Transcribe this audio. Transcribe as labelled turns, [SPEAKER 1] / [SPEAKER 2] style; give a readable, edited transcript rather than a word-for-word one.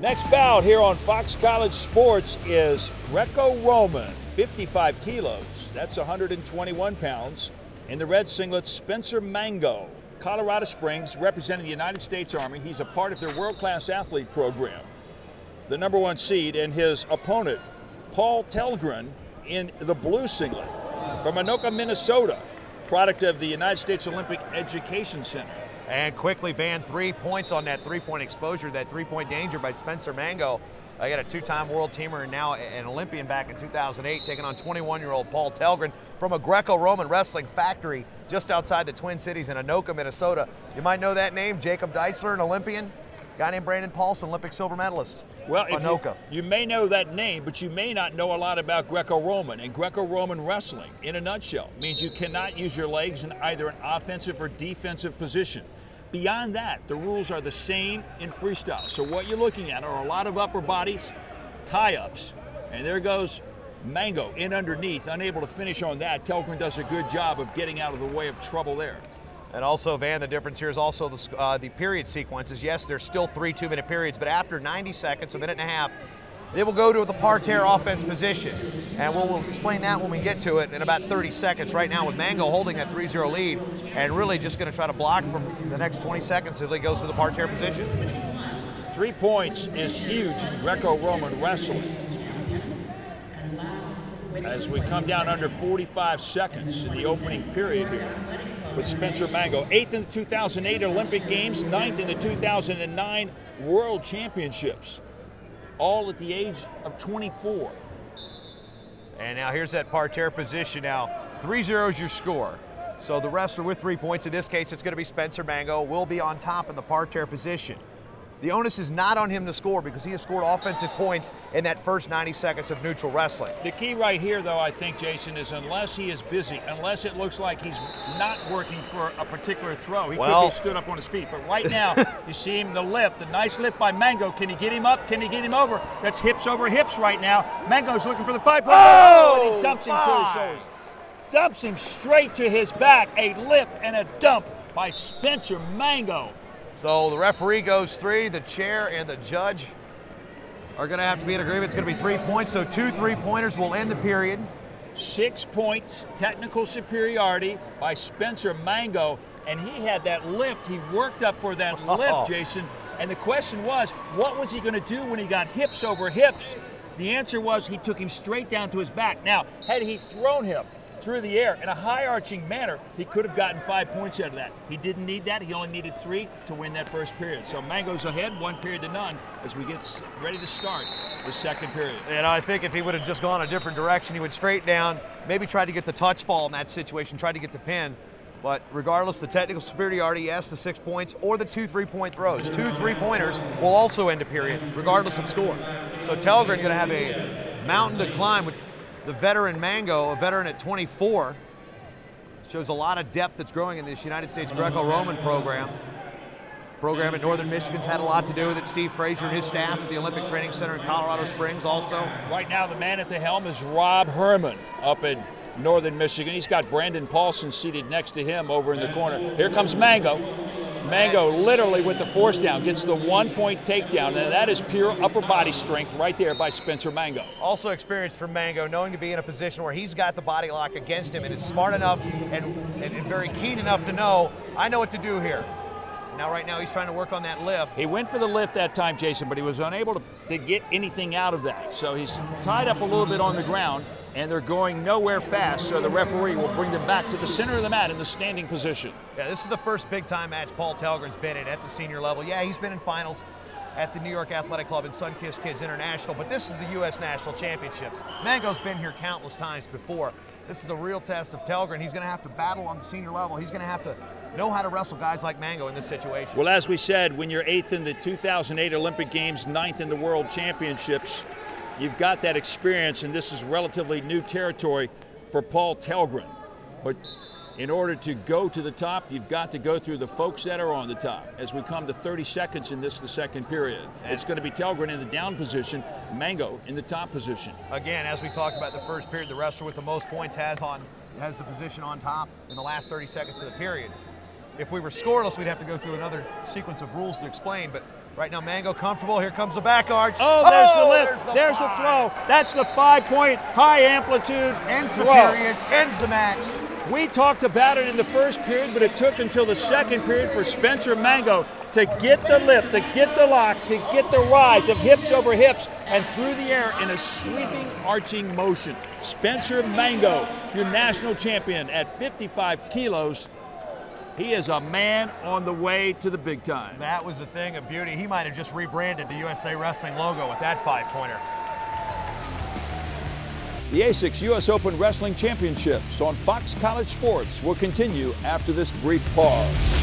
[SPEAKER 1] Next bout here on Fox College Sports is Greco-Roman, 55 kilos. That's 121 pounds. In the red singlet, Spenser Mango, Colorado Springs, representing the United States Army. He's a part of their world-class athlete program. The #1 seed, and his opponent, Paul Tellgren, in the blue singlet from Anoka, Minnesota, product of the United States Olympic Education Center.
[SPEAKER 2] And quickly, Van, 3 points on that three-point exposure, that three-point danger by Spenser Mango. I got a two-time world teamer and now an Olympian back in 2008, taking on 21-year-old Paul Tellgren from a Greco-Roman wrestling factory just outside the Twin Cities in Anoka, Minnesota. You might know that name, Jacob Deitzler, an Olympian. Guy named Brandon Paulson, Olympic silver medalist.
[SPEAKER 1] Well,
[SPEAKER 2] Anoka.
[SPEAKER 1] You may know that name, but you may not know a lot about Greco-Roman. And Greco-Roman wrestling, in a nutshell, means you cannot use your legs in either an offensive or defensive position. Beyond that, the rules are the same in freestyle. So what you're looking at are a lot of upper bodies, tie-ups, and there goes Mango in underneath, unable to finish on that. Tellgren does a good job of getting out of the way of trouble there.
[SPEAKER 2] And also, Van, the difference here is also the period sequences. Yes, there's still 3 2-minute periods, but after 90 seconds, a minute and a half, they will go to the parterre offense position. And we'll explain that when we get to it in about 30 seconds. Right now with Mango holding that 3-0 lead and really just going to try to block from the next 20 seconds until he goes to the parterre position.
[SPEAKER 1] 3 points is huge in Greco-Roman wrestling. As we come down under 45 seconds in the opening period here with Spenser Mango. 8th in the 2008 Olympic Games, 9th in the 2009 World Championships. All at the age of 24.
[SPEAKER 2] And now here's that parterre position now. 3-0 is your score. So the wrestler with 3 points, in this case it's going to be Spenser Mango, will be on top in the parterre position. The onus is not on him to score because he has scored offensive points in that first 90 seconds of neutral wrestling.
[SPEAKER 1] The key right here, though, I think, Jason, is unless he is busy, unless it looks like he's not working for a particular throw, he could be stood up on his feet. But right now, you see him, the lift, the nice lift by Mango. Can he get him up? Can he get him over? That's hips over hips right now. Mango's looking for the 5 point. Oh, and he dumps him to his shoulders. Dumps him straight to his back. A lift and a dump by Spenser Mango.
[SPEAKER 2] So the referee goes 3, the chair and the judge are going to have to be in agreement. It's going to be 3 points, so 2 3-pointers will end the period.
[SPEAKER 1] 6 points, technical superiority by Spenser Mango, and he had that lift. He worked up for that lift, Jason, and the question was, what was he going to do when he got hips over hips? The answer was he took him straight down to his back. Now, had he thrown him through the air in a high-arching manner, he could have gotten 5 points out of that. He didn't need that. He only needed 3 to win that first period. So Mango's ahead, 1 period to none, as we get ready to start the second period.
[SPEAKER 2] And I think if he would have just gone a different direction, he would straight down, maybe try to get the touch fall in that situation, try to get the pin. But regardless, the technical superiority, yes, the 6 points, or the 2 3-point throws. 2 3-pointers will also end a period, regardless of score. So Tellgren going to have a mountain to climb with the veteran Mango, a veteran at 24, shows a lot of depth that's growing in this United States Greco-Roman program. Program at Northern Michigan's had a lot to do with it. Steve Frazier and his staff at the Olympic Training Center in Colorado Springs also.
[SPEAKER 1] Right now the man at the helm is Rob Herman up in Northern Michigan. He's got Brandon Paulson seated next to him over in the corner. Here comes Mango. Mango literally with the force down gets the 1-point takedown, and that is pure upper body strength right there by Spenser Mango.
[SPEAKER 2] Also experienced from Mango, knowing to be in a position where he's got the body lock against him and is smart enough and very keen enough to know, I know what to do here. Now right now he's trying to work on that lift.
[SPEAKER 1] He went for the lift that time, Jason, but he was unable to get anything out of that. So he's tied up a little bit on the ground, and they're going nowhere fast, so the referee will bring them back to the center of the mat in the standing position.
[SPEAKER 2] Yeah, this is the first big-time match Paul Tellgren's been in at the senior level. Yeah, he's been in finals at the New York Athletic Club and Sunkist Kids International, but this is the U.S. National Championships. Mango's been here countless times before. This is a real test of Tellgren. He's going to have to battle on the senior level. He's going to have to know how to wrestle guys like Mango in this situation.
[SPEAKER 1] Well, as we said, when you're 8th in the 2008 Olympic Games, 9th in the World Championships, you've got that experience, and this is relatively new territory for Paul Tellgren. But in order to go to the top, you've got to go through the folks that are on the top. As we come to 30 seconds in this, the second period, it's going to be Tellgren in the down position, Mango in the top position.
[SPEAKER 2] Again, as we talked about the first period, the wrestler with the most points has the position on top in the last 30 seconds of the period. If we were scoreless, we'd have to go through another sequence of rules to explain, but right now Mango comfortable. Here comes the back arch.
[SPEAKER 1] Oh, there's the lift. There's the throw. That's the 5-point high amplitude
[SPEAKER 2] Ends the
[SPEAKER 1] throw.
[SPEAKER 2] period, ends the match.
[SPEAKER 1] We talked about it in the first period, but it took until the second period for Spenser Mango to get the lift, to get the lock, to get the rise of hips over hips and through the air in a sweeping, arching motion. Spenser Mango, your national champion at 55 kilos. He is a man on the way to the big time.
[SPEAKER 2] That was a thing of beauty. He might have just rebranded the USA Wrestling logo with that 5-pointer.
[SPEAKER 1] The ASICS U.S. Open Wrestling Championships on Fox College Sports will continue after this brief pause.